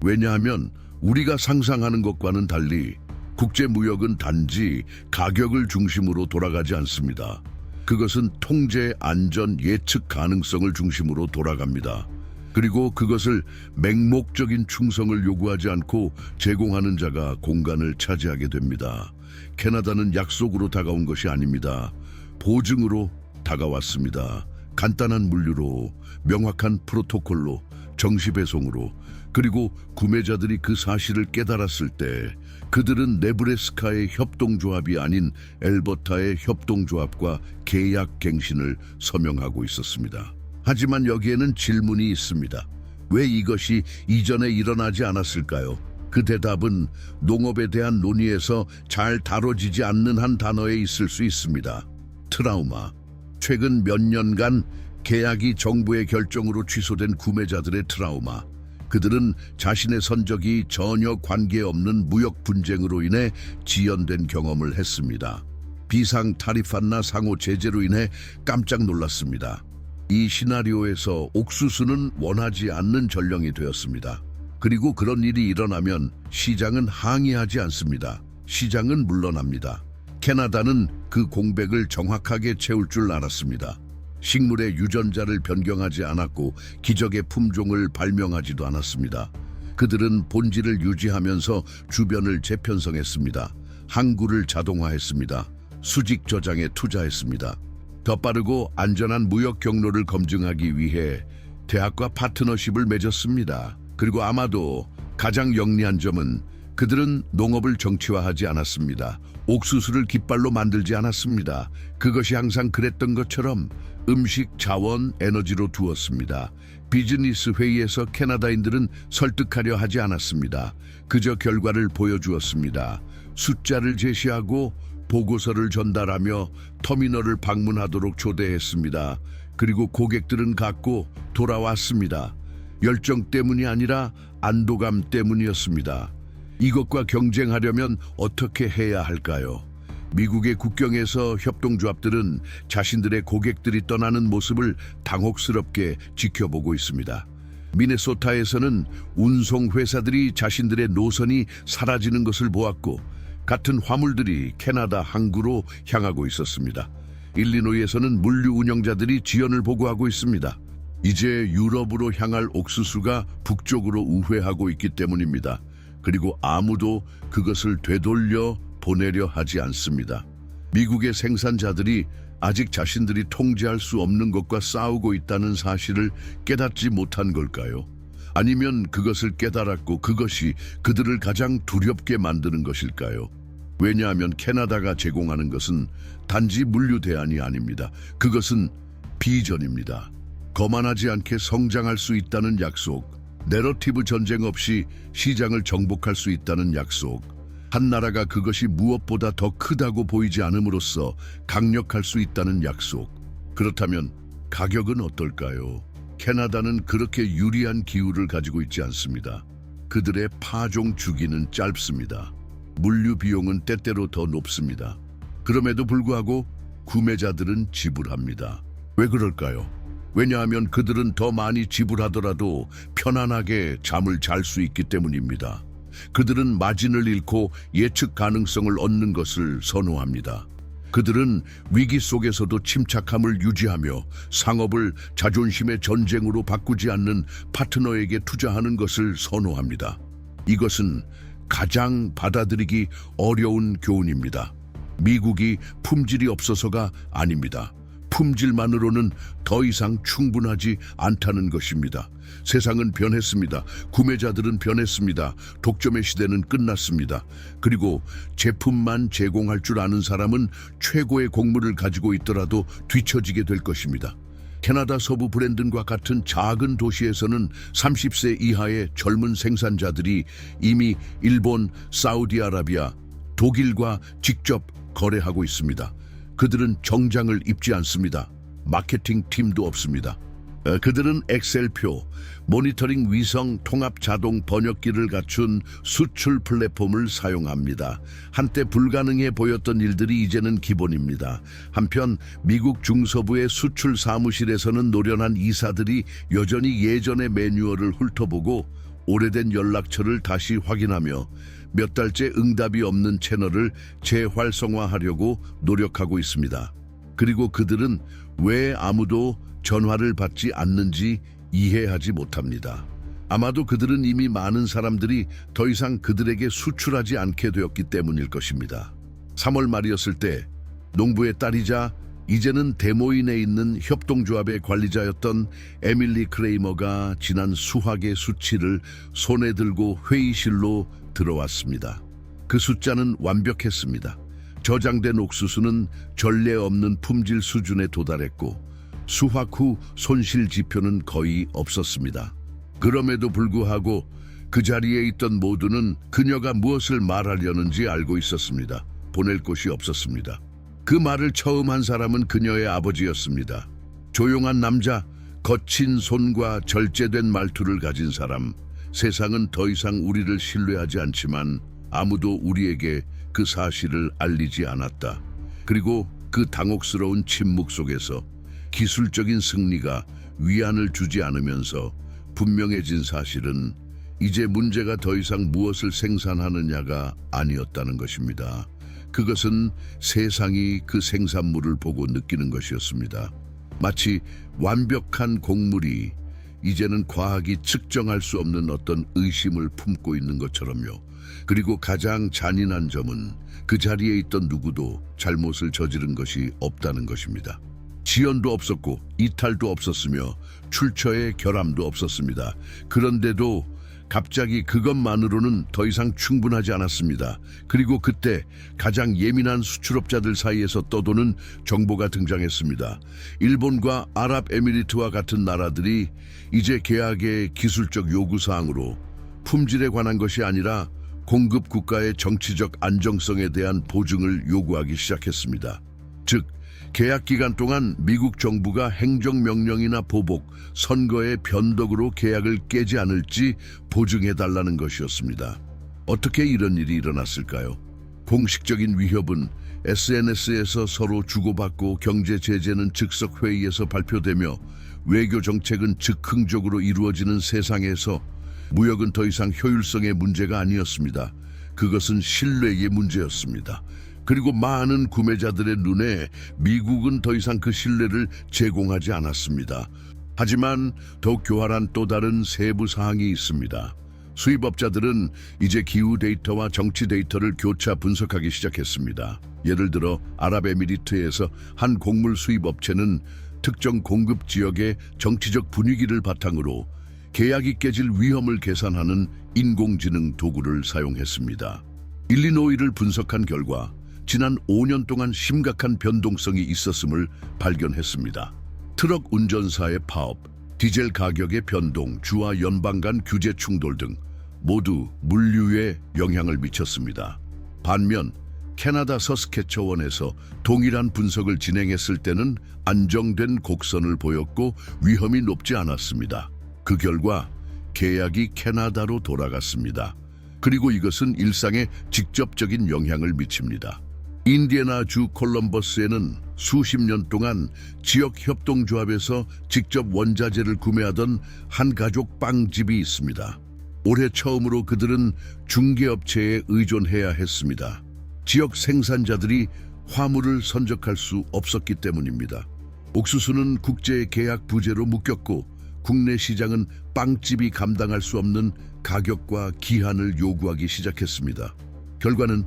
왜냐하면 우리가 상상하는 것과는 달리 국제무역은 단지 가격을 중심으로 돌아가지 않습니다. 그것은 통제, 안전, 예측 가능성을 중심으로 돌아갑니다. 그리고 그것을 맹목적인 충성을 요구하지 않고 제공하는 자가 공간을 차지하게 됩니다. 캐나다는 약속으로 다가온 것이 아닙니다. 보증으로 다가왔습니다. 간단한 물류로, 명확한 프로토콜로, 정시 배송으로. 그리고 구매자들이 그 사실을 깨달았을 때 그들은 네브래스카의 협동조합이 아닌 엘버타의 협동조합과 계약 갱신을 서명하고 있었습니다. 하지만 여기에는 질문이 있습니다. 왜 이것이 이전에 일어나지 않았을까요? 그 대답은 농업에 대한 논의에서 잘 다뤄지지 않는 한 단어에 있을 수 있습니다. 트라우마. 최근 몇 년간 계약이 정부의 결정으로 취소된 구매자들의 트라우마. 그들은 자신의 선적이 전혀 관계없는 무역 분쟁으로 인해 지연된 경험을 했습니다. 비상 타리판나 상호 제재로 인해 깜짝 놀랐습니다. 이 시나리오에서 옥수수는 원하지 않는 전령이 되었습니다. 그리고 그런 일이 일어나면 시장은 항의하지 않습니다. 시장은 물러납니다. 캐나다는 그 공백을 정확하게 채울 줄 알았습니다. 식물의 유전자를 변경하지 않았고 기적의 품종을 발명하지도 않았습니다. 그들은 본질을 유지하면서 주변을 재편성했습니다. 항구를 자동화했습니다. 수직 저장에 투자했습니다. 더 빠르고 안전한 무역 경로를 검증하기 위해 대학과 파트너십을 맺었습니다. 그리고 아마도 가장 영리한 점은 그들은 농업을 정치화하지 않았습니다. 옥수수를 깃발로 만들지 않았습니다. 그것이 항상 그랬던 것처럼 음식, 자원, 에너지로 두었습니다. 비즈니스 회의에서 캐나다인들은 설득하려 하지 않았습니다. 그저 결과를 보여주었습니다. 숫자를 제시하고 보고서를 전달하며 터미널을 방문하도록 초대했습니다. 그리고 고객들은 갔고 돌아왔습니다. 열정 때문이 아니라 안도감 때문이었습니다. 이것과 경쟁하려면 어떻게 해야 할까요? 미국의 국경에서 협동조합들은 자신들의 고객들이 떠나는 모습을 당혹스럽게 지켜보고 있습니다. 미네소타에서는 운송회사들이 자신들의 노선이 사라지는 것을 보았고 같은 화물들이 캐나다 항구로 향하고 있었습니다. 일리노이에서는 물류 운영자들이 지연을 보고하고 있습니다. 이제 유럽으로 향할 옥수수가 북쪽으로 우회하고 있기 때문입니다. 그리고 아무도 그것을 되돌려 보내려 하지 않습니다. 미국의 생산자들이 아직 자신들이 통제할 수 없는 것과 싸우고 있다는 사실을 깨닫지 못한 걸까요? 아니면 그것을 깨달았고 그것이 그들을 가장 두렵게 만드는 것일까요? 왜냐하면 캐나다가 제공하는 것은 단지 물류 대안이 아닙니다. 그것은 비전입니다. 거만하지 않게 성장할 수 있다는 약속, 내러티브 전쟁 없이 시장을 정복할 수 있다는 약속, 한 나라가 그것이 무엇보다 더 크다고 보이지 않음으로써 강력할 수 있다는 약속. 그렇다면 가격은 어떨까요? 캐나다는 그렇게 유리한 기후를 가지고 있지 않습니다. 그들의 파종 주기는 짧습니다. 물류 비용은 때때로 더 높습니다. 그럼에도 불구하고 구매자들은 지불합니다. 왜 그럴까요? 왜냐하면 그들은 더 많이 지불하더라도 편안하게 잠을 잘 수 있기 때문입니다. 그들은 마진을 잃고 예측 가능성을 얻는 것을 선호합니다. 그들은 위기 속에서도 침착함을 유지하며 상업을 자존심의 전쟁으로 바꾸지 않는 파트너에게 투자하는 것을 선호합니다. 이것은 가장 받아들이기 어려운 교훈입니다. 미국이 품질이 없어서가 아닙니다. 품질만으로는 더 이상 충분하지 않다는 것입니다. 세상은 변했습니다. 구매자들은 변했습니다. 독점의 시대는 끝났습니다. 그리고 제품만 제공할 줄 아는 사람은 최고의 곡물을 가지고 있더라도 뒤처지게 될 것입니다. 캐나다 서부 브랜든과 같은 작은 도시에서는 30세 이하의 젊은 생산자들이 이미 일본, 사우디아라비아, 독일과 직접 거래하고 있습니다. 그들은 정장을 입지 않습니다. 마케팅 팀도 없습니다. 그들은 엑셀표, 모니터링 위성 통합 자동 번역기를 갖춘 수출 플랫폼을 사용합니다. 한때 불가능해 보였던 일들이 이제는 기본입니다. 한편 미국 중서부의 수출 사무실에서는 노련한 이사들이 여전히 예전의 매뉴얼을 훑어보고 오래된 연락처를 다시 확인하며 몇 달째 응답이 없는 채널을 재활성화하려고 노력하고 있습니다. 그리고 그들은 왜 아무도 전화를 받지 않는지 이해하지 못합니다. 아마도 그들은 이미 많은 사람들이 더 이상 그들에게 수출하지 않게 되었기 때문일 것입니다. 3월 말이었을 때 농부의 딸이자 이제는 데모인에 있는 협동조합의 관리자였던 에밀리 크레이머가 지난 수확의 수치를 손에 들고 회의실로 들어왔습니다. 그 숫자는 완벽했습니다. 저장된 옥수수는 전례 없는 품질 수준에 도달했고 수확 후 손실 지표는 거의 없었습니다. 그럼에도 불구하고 그 자리에 있던 모두는 그녀가 무엇을 말하려는지 알고 있었습니다. 보낼 곳이 없었습니다. 그 말을 처음 한 사람은 그녀의 아버지였습니다. 조용한 남자, 거친 손과 절제된 말투를 가진 사람, 세상은 더 이상 우리를 신뢰하지 않지만 아무도 우리에게 그 사실을 알리지 않았다. 그리고 그 당혹스러운 침묵 속에서 기술적인 승리가 위안을 주지 않으면서 분명해진 사실은 이제 문제가 더 이상 무엇을 생산하느냐가 아니었다는 것입니다. 그것은 세상이 그 생산물을 보고 느끼는 것이었습니다. 마치 완벽한 곡물이 이제는 과학이 측정할 수 없는 어떤 의심을 품고 있는 것처럼요. 그리고 가장 잔인한 점은 그 자리에 있던 누구도 잘못을 저지른 것이 없다는 것입니다. 지연도 없었고 이탈도 없었으며 출처의 결함도 없었습니다. 그런데도 갑자기 그것만으로는 더 이상 충분하지 않았습니다. 그리고 그때 가장 예민한 수출업자들 사이에서 떠도는 정보가 등장했습니다. 일본과 아랍에미리트와 같은 나라들이 이제 계약의 기술적 요구사항으로 품질에 관한 것이 아니라 공급 국가의 정치적 안정성에 대한 보증을 요구하기 시작했습니다. 즉, 계약 기간 동안 미국 정부가 행정명령이나 보복, 선거의 변덕으로 계약을 깨지 않을지 보증해달라는 것이었습니다. 어떻게 이런 일이 일어났을까요? 공식적인 위협은 SNS에서 서로 주고받고 경제 제재는 즉석 회의에서 발표되며 외교 정책은 즉흥적으로 이루어지는 세상에서 무역은 더 이상 효율성의 문제가 아니었습니다. 그것은 신뢰의 문제였습니다. 그리고 많은 구매자들의 눈에 미국은 더 이상 그 신뢰를 제공하지 않았습니다. 하지만 더욱 교활한 또 다른 세부 사항이 있습니다. 수입업자들은 이제 기후 데이터와 정치 데이터를 교차 분석하기 시작했습니다. 예를 들어 아랍에미리트에서 한 곡물 수입업체는 특정 공급 지역의 정치적 분위기를 바탕으로 계약이 깨질 위험을 계산하는 인공지능 도구를 사용했습니다. 일리노이를 분석한 결과 지난 5년 동안 심각한 변동성이 있었음을 발견했습니다. 트럭 운전사의 파업, 디젤 가격의 변동, 주와 연방 간 규제 충돌 등 모두 물류에 영향을 미쳤습니다. 반면 캐나다 서스케처원에서 동일한 분석을 진행했을 때는 안정된 곡선을 보였고 위험이 높지 않았습니다. 그 결과 계약이 캐나다로 돌아갔습니다. 그리고 이것은 일상에 직접적인 영향을 미칩니다. 인디애나주 콜럼버스에는 수십 년 동안 지역 협동조합에서 직접 원자재를 구매하던 한 가족 빵집이 있습니다. 올해 처음으로 그들은 중개업체에 의존해야 했습니다. 지역 생산자들이 화물을 선적할 수 없었기 때문입니다. 옥수수는 국제 계약 부재로 묶였고 국내 시장은 빵집이 감당할 수 없는 가격과 기한을 요구하기 시작했습니다. 결과는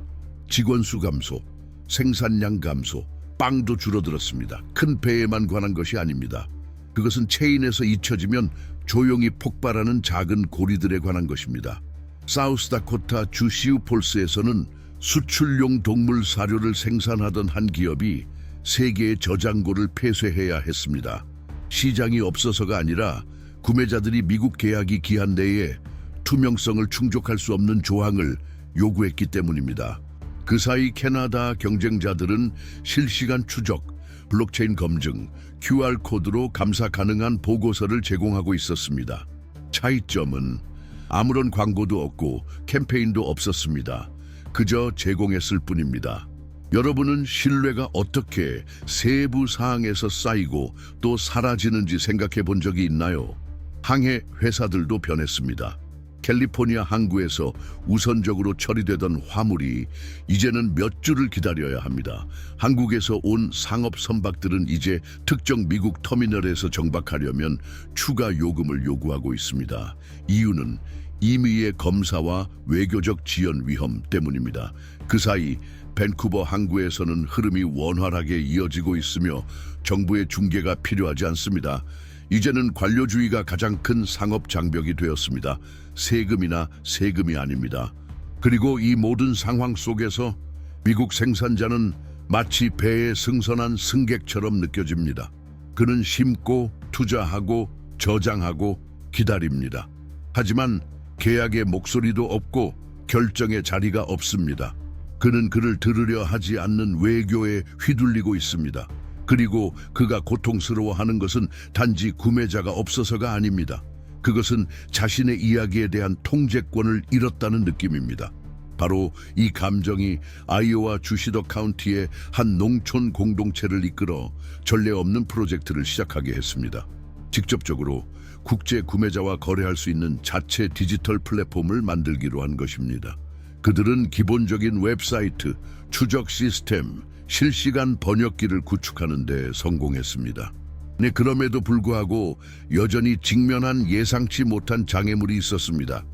직원 수 감소, 생산량 감소, 빵도 줄어들었습니다. 큰 배에만 관한 것이 아닙니다. 그것은 체인에서 잊혀지면 조용히 폭발하는 작은 고리들에 관한 것입니다. 사우스다코타 주 시우폴스에서는 수출용 동물 사료를 생산하던 한 기업이 세 개의 저장고를 폐쇄해야 했습니다. 시장이 없어서가 아니라 구매자들이 미국 계약이 기한 내에 투명성을 충족할 수 없는 조항을 요구했기 때문입니다. 그 사이 캐나다 경쟁자들은 실시간 추적, 블록체인 검증, QR코드로 감사 가능한 보고서를 제공하고 있었습니다. 차이점은 아무런 광고도 없고 캠페인도 없었습니다. 그저 제공했을 뿐입니다. 여러분은 신뢰가 어떻게 세부 사항에서 쌓이고 또 사라지는지 생각해 본 적이 있나요? 항해 회사들도 변했습니다. 캘리포니아 항구에서 우선적으로 처리되던 화물이 이제는 몇 주를 기다려야 합니다. 한국에서 온 상업 선박들은 이제 특정 미국 터미널에서 정박하려면 추가 요금을 요구하고 있습니다. 이유는 임의의 검사와 외교적 지연 위험 때문입니다. 그 사이 밴쿠버 항구에서는 흐름이 원활하게 이어지고 있으며 정부의 중개가 필요하지 않습니다. 이제는 관료주의가 가장 큰 상업 장벽이 되었습니다. 세금이나 세금이 아닙니다. 그리고 이 모든 상황 속에서 미국 생산자는 마치 배에 승선한 승객처럼 느껴집니다. 그는 심고 투자하고 저장하고 기다립니다. 하지만 계약의 목소리도 없고 결정의 자리가 없습니다. 그는 그를 들으려 하지 않는 외교에 휘둘리고 있습니다. 그리고 그가 고통스러워하는 것은 단지 구매자가 없어서가 아닙니다. 그것은 자신의 이야기에 대한 통제권을 잃었다는 느낌입니다. 바로 이 감정이 아이오와 주시더 카운티의 한 농촌 공동체를 이끌어 전례 없는 프로젝트를 시작하게 했습니다. 직접적으로 국제 구매자와 거래할 수 있는 자체 디지털 플랫폼을 만들기로 한 것입니다. 그들은 기본적인 웹사이트, 추적 시스템, 실시간 번역기를 구축하는 데 성공했습니다. 네, 그럼에도 불구하고 여전히 직면한 예상치 못한 장애물이 있었습니다.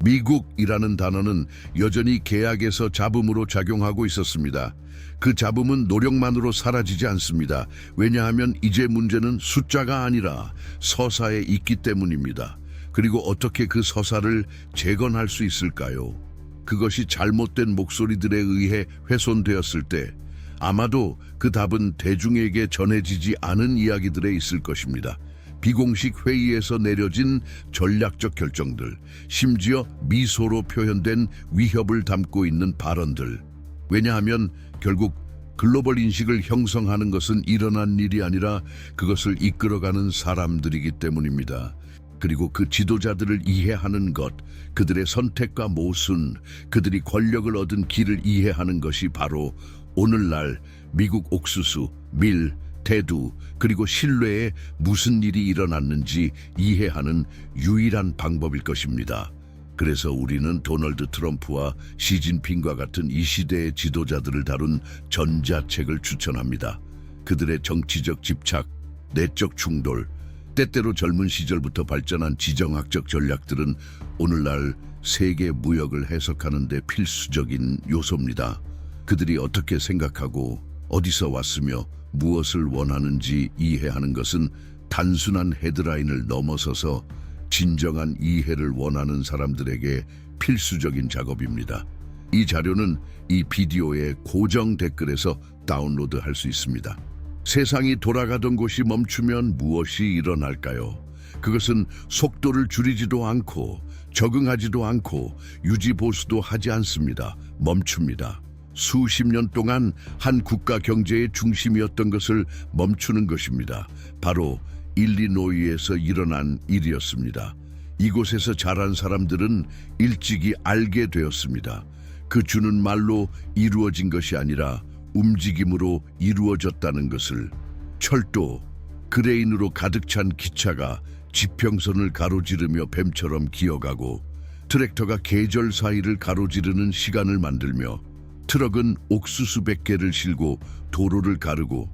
미국이라는 단어는 여전히 계약에서 잡음으로 작용하고 있었습니다. 그 잡음은 노력만으로 사라지지 않습니다. 왜냐하면 이제 문제는 숫자가 아니라 서사에 있기 때문입니다. 그리고 어떻게 그 서사를 재건할 수 있을까요? 그것이 잘못된 목소리들에 의해 훼손되었을 때 아마도 그 답은 대중에게 전해지지 않은 이야기들에 있을 것입니다. 비공식 회의에서 내려진 전략적 결정들, 심지어 미소로 표현된 위협을 담고 있는 발언들. 왜냐하면 결국 글로벌 인식을 형성하는 것은 일어난 일이 아니라 그것을 이끌어가는 사람들이기 때문입니다. 그리고 그 지도자들을 이해하는 것, 그들의 선택과 모순, 그들이 권력을 얻은 길을 이해하는 것이 바로 오늘날 미국 옥수수, 밀, 대두, 그리고 신뢰에 무슨 일이 일어났는지 이해하는 유일한 방법일 것입니다. 그래서 우리는 도널드 트럼프와 시진핑과 같은 이 시대의 지도자들을 다룬 전자책을 추천합니다. 그들의 정치적 집착, 내적 충돌, 때때로 젊은 시절부터 발전한 지정학적 전략들은 오늘날 세계 무역을 해석하는 데 필수적인 요소입니다. 그들이 어떻게 생각하고 어디서 왔으며 무엇을 원하는지 이해하는 것은 단순한 헤드라인을 넘어서서 진정한 이해를 원하는 사람들에게 필수적인 작업입니다. 이 자료는 이 비디오의 고정 댓글에서 다운로드할 수 있습니다. 세상이 돌아가던 곳이 멈추면 무엇이 일어날까요? 그것은 속도를 줄이지도 않고 적응하지도 않고 유지보수도 하지 않습니다. 멈춥니다. 수십 년 동안 한 국가 경제의 중심이었던 것을 멈추는 것입니다. 바로 일리노이에서 일어난 일이었습니다. 이곳에서 자란 사람들은 일찍이 알게 되었습니다. 그 주는 말로 이루어진 것이 아니라 움직임으로 이루어졌다는 것을. 철도, 그레인으로 가득 찬 기차가 지평선을 가로지르며 뱀처럼 기어가고, 트랙터가 계절 사이를 가로지르는 시간을 만들며, 트럭은 옥수수 100개를 실고 도로를 가르고,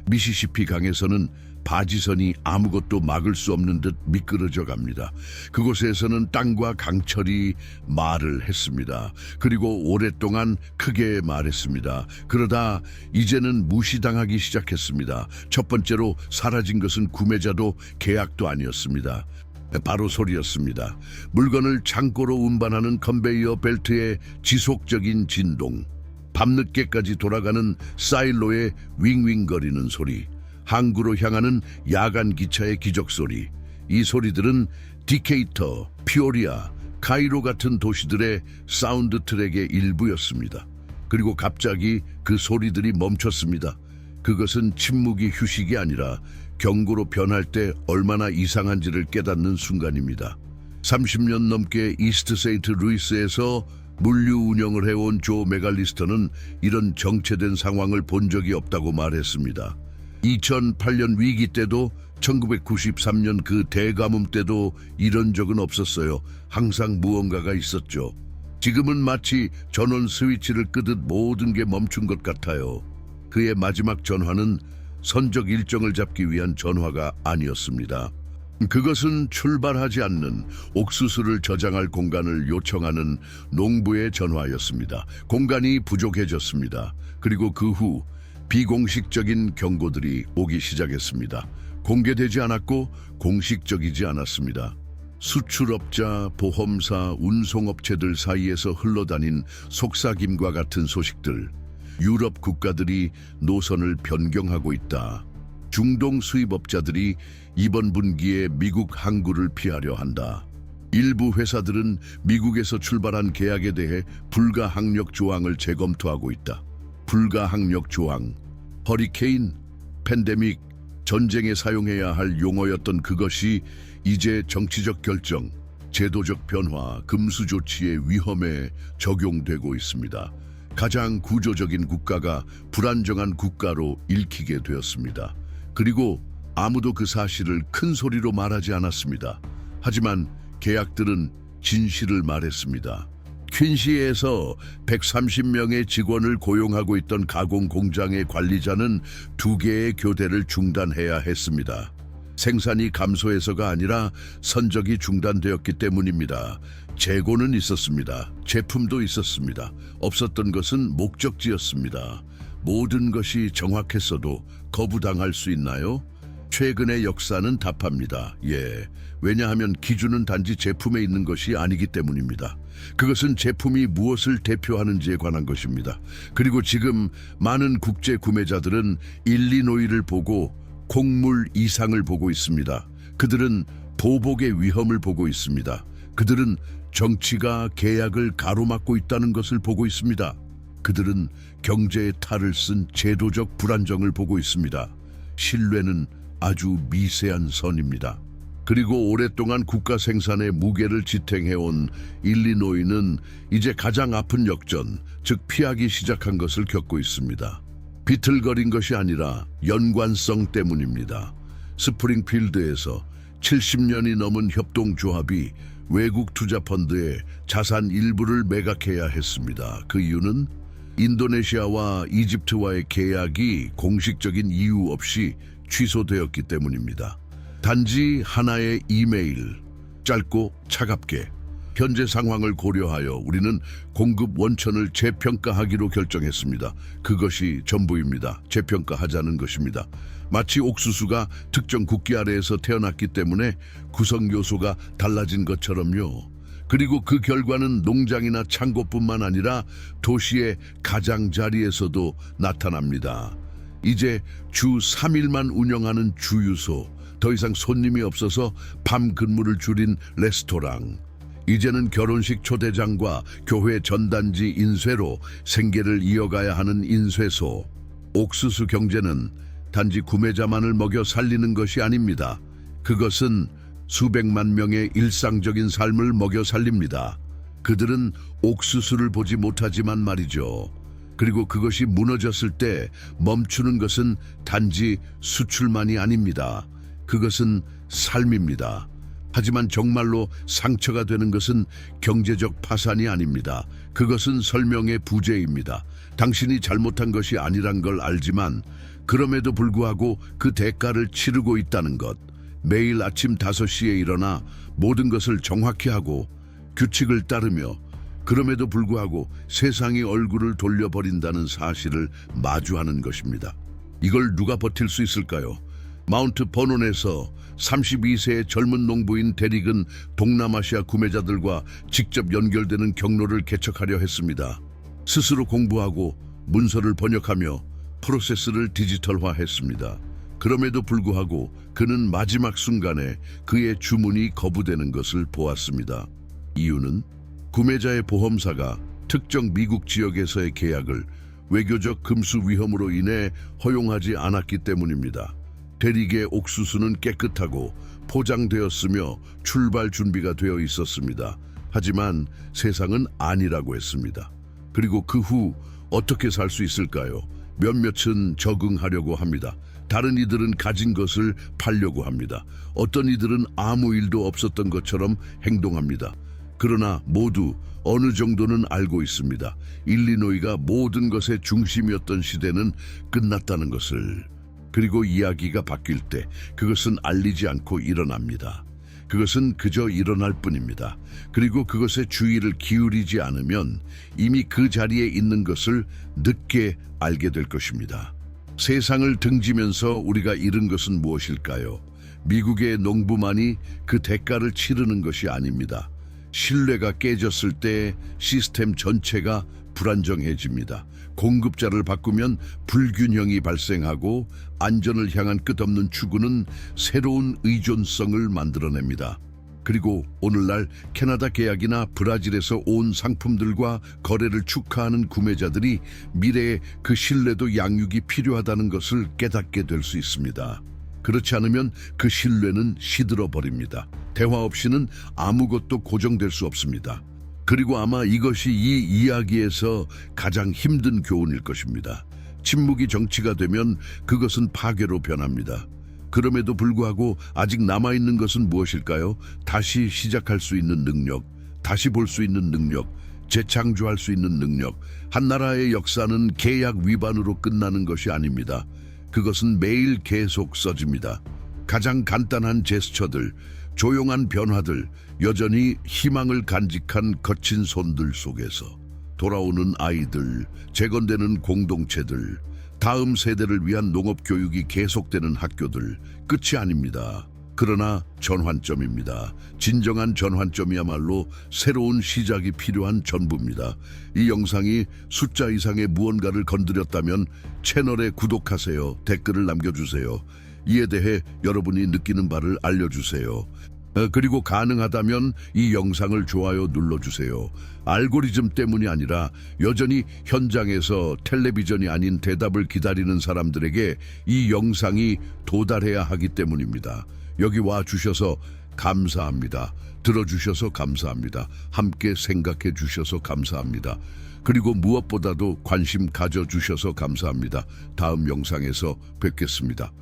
미시시피 강에서는 바지선이 아무것도 막을 수 없는 듯 미끄러져 갑니다. 그곳에서는 땅과 강철이 말을 했습니다. 그리고 오랫동안 크게 말했습니다. 그러다 이제는 무시당하기 시작했습니다. 첫 번째로 사라진 것은 구매자도 계약도 아니었습니다. 바로 소리였습니다. 물건을 창고로 운반하는 컨베이어 벨트의 지속적인 진동, 밤늦게까지 돌아가는 사일로의 윙윙거리는 소리, 항구로 향하는 야간 기차의 기적소리. 이 소리들은 디케이터, 피오리아, 카이로 같은 도시들의 사운드 트랙의 일부였습니다. 그리고 갑자기 그 소리들이 멈췄습니다. 그것은 침묵이 휴식이 아니라 경고로 변할 때 얼마나 이상한지를 깨닫는 순간입니다. 30년 넘게 이스트 세인트 루이스에서 물류 운영을 해온 조 메갈리스터는 이런 정체된 상황을 본 적이 없다고 말했습니다. 2008년 위기 때도 1993년 그 대가뭄 때도 이런 적은 없었어요. 항상 무언가가 있었죠. 지금은 마치 전원 스위치를 끄듯 모든 게 멈춘 것 같아요. 그의 마지막 전화는 선적 일정을 잡기 위한 전화가 아니었습니다. 그것은 출발하지 않는 옥수수를 저장할 공간을 요청하는 농부의 전화였습니다. 공간이 부족해졌습니다. 그리고 그 후 비공식적인 경고들이 오기 시작했습니다. 공개되지 않았고 공식적이지 않았습니다. 수출업자, 보험사, 운송업체들 사이에서 흘러다닌 속삭임과 같은 소식들. 유럽 국가들이 노선을 변경하고 있다. 중동 수입업자들이 이번 분기에 미국 항구를 피하려 한다. 일부 회사들은 미국에서 출발한 계약에 대해 불가항력 조항을 재검토하고 있다. 불가항력 조항, 허리케인, 팬데믹, 전쟁에 사용해야 할 용어였던 그것이 이제 정치적 결정, 제도적 변화, 금수 조치의 위험에 적용되고 있습니다. 가장 구조적인 국가가 불안정한 국가로 읽히게 되었습니다. 그리고 아무도 그 사실을 큰 소리로 말하지 않았습니다. 하지만 계약들은 진실을 말했습니다. 퀸시에서 130명의 직원을 고용하고 있던 가공 공장의 관리자는 2개의 교대를 중단해야 했습니다. 생산이 감소해서가 아니라 선적이 중단되었기 때문입니다. 재고는 있었습니다. 제품도 있었습니다. 없었던 것은 목적지였습니다. 모든 것이 정확했어도 거부당할 수 있나요? 최근의 역사는 답합니다. 예. 왜냐하면 기준은 단지 제품에 있는 것이 아니기 때문입니다. 그것은 제품이 무엇을 대표하는지에 관한 것입니다. 그리고 지금 많은 국제 구매자들은 일리노이를 보고 곡물 이상을 보고 있습니다. 그들은 보복의 위험을 보고 있습니다. 그들은 정치가 계약을 가로막고 있다는 것을 보고 있습니다. 그들은 경제의 탈을 쓴 제도적 불안정을 보고 있습니다. 신뢰는 아주 미세한 선입니다. 그리고 오랫동안 국가 생산의 무게를 지탱해온 일리노이는 이제 가장 아픈 역전, 즉 피하기 시작한 것을 겪고 있습니다. 비틀거린 것이 아니라 연관성 때문입니다. 스프링필드에서 70년이 넘은 협동조합이 외국 투자펀드의 자산 일부를 매각해야 했습니다. 그 이유는 인도네시아와 이집트와의 계약이 공식적인 이유 없이 취소되었기 때문입니다. 단지 하나의 이메일, 짧고 차갑게 현재 상황을 고려하여 우리는 공급 원천을 재평가하기로 결정했습니다. 그것이 전부입니다. 재평가하자는 것입니다. 마치 옥수수가 특정 국기 아래에서 태어났기 때문에 구성 요소가 달라진 것처럼요. 그리고 그 결과는 농장이나 창고뿐만 아니라 도시의 가장자리에서도 나타납니다. 이제 주 3일만 운영하는 주유소, 더 이상 손님이 없어서 밤 근무를 줄인 레스토랑, 이제는 결혼식 초대장과 교회 전단지 인쇄로 생계를 이어가야 하는 인쇄소. 옥수수 경제는 단지 구매자만을 먹여 살리는 것이 아닙니다. 그것은 수백만 명의 일상적인 삶을 먹여 살립니다. 그들은 옥수수를 보지 못하지만 말이죠. 그리고 그것이 무너졌을 때 멈추는 것은 단지 수출만이 아닙니다. 그것은 삶입니다. 하지만 정말로 상처가 되는 것은 경제적 파산이 아닙니다. 그것은 설명의 부재입니다. 당신이 잘못한 것이 아니란 걸 알지만 그럼에도 불구하고 그 대가를 치르고 있다는 것. 매일 아침 5시에 일어나 모든 것을 정확히 하고 규칙을 따르며 그럼에도 불구하고 세상이 얼굴을 돌려버린다는 사실을 마주하는 것입니다. 이걸 누가 버틸 수 있을까요? 마운트 버논에서 32세의 젊은 농부인 데릭은 동남아시아 구매자들과 직접 연결되는 경로를 개척하려 했습니다. 스스로 공부하고 문서를 번역하며 프로세스를 디지털화했습니다. 그럼에도 불구하고 그는 마지막 순간에 그의 주문이 거부되는 것을 보았습니다. 이유는 구매자의 보험사가 특정 미국 지역에서의 계약을 외교적 금수 위험으로 인해 허용하지 않았기 때문입니다. 데릭의 옥수수는 깨끗하고 포장되었으며 출발 준비가 되어 있었습니다. 하지만 세상은 아니라고 했습니다. 그리고 그 후 어떻게 살 수 있을까요? 몇몇은 적응하려고 합니다. 다른 이들은 가진 것을 팔려고 합니다. 어떤 이들은 아무 일도 없었던 것처럼 행동합니다. 그러나 모두 어느 정도는 알고 있습니다. 일리노이가 모든 것의 중심이었던 시대는 끝났다는 것을. 그리고 이야기가 바뀔 때 그것은 알리지 않고 일어납니다. 그것은 그저 일어날 뿐입니다. 그리고 그것에 주의를 기울이지 않으면 이미 그 자리에 있는 것을 늦게 알게 될 것입니다. 세상을 등지면서 우리가 잃은 것은 무엇일까요? 미국의 농부만이 그 대가를 치르는 것이 아닙니다. 신뢰가 깨졌을 때 시스템 전체가 불안정해집니다. 공급자를 바꾸면 불균형이 발생하고 안전을 향한 끝없는 추구는 새로운 의존성을 만들어냅니다. 그리고 오늘날 캐나다 계약이나 브라질에서 온 상품들과 거래를 축하하는 구매자들이 미래에 그 신뢰도 양육이 필요하다는 것을 깨닫게 될 수 있습니다. 그렇지 않으면 그 신뢰는 시들어 버립니다. 대화 없이는 아무것도 고정될 수 없습니다. 그리고 아마 이것이 이 이야기에서 가장 힘든 교훈일 것입니다. 침묵이 정치가 되면 그것은 파괴로 변합니다. 그럼에도 불구하고 아직 남아있는 것은 무엇일까요? 다시 시작할 수 있는 능력, 다시 볼 수 있는 능력, 재창조할 수 있는 능력. 한 나라의 역사는 계약 위반으로 끝나는 것이 아닙니다. 그것은 매일 계속 써집니다. 가장 간단한 제스처들, 조용한 변화들, 여전히 희망을 간직한 거친 손들 속에서 돌아오는 아이들, 재건되는 공동체들, 다음 세대를 위한 농업 교육이 계속되는 학교들, 끝이 아닙니다. 그러나 전환점입니다. 진정한 전환점이야말로 새로운 시작이 필요한 전부입니다. 이 영상이 숫자 이상의 무언가를 건드렸다면 채널에 구독하세요. 댓글을 남겨주세요. 이에 대해 여러분이 느끼는 바를 알려주세요. 그리고 가능하다면 이 영상을 좋아요 눌러주세요. 알고리즘 때문이 아니라 여전히 현장에서 텔레비전이 아닌 대답을 기다리는 사람들에게 이 영상이 도달해야 하기 때문입니다. 여기 와 주셔서 감사합니다. 들어주셔서 감사합니다. 함께 생각해 주셔서 감사합니다. 그리고 무엇보다도 관심 가져주셔서 감사합니다. 다음 영상에서 뵙겠습니다.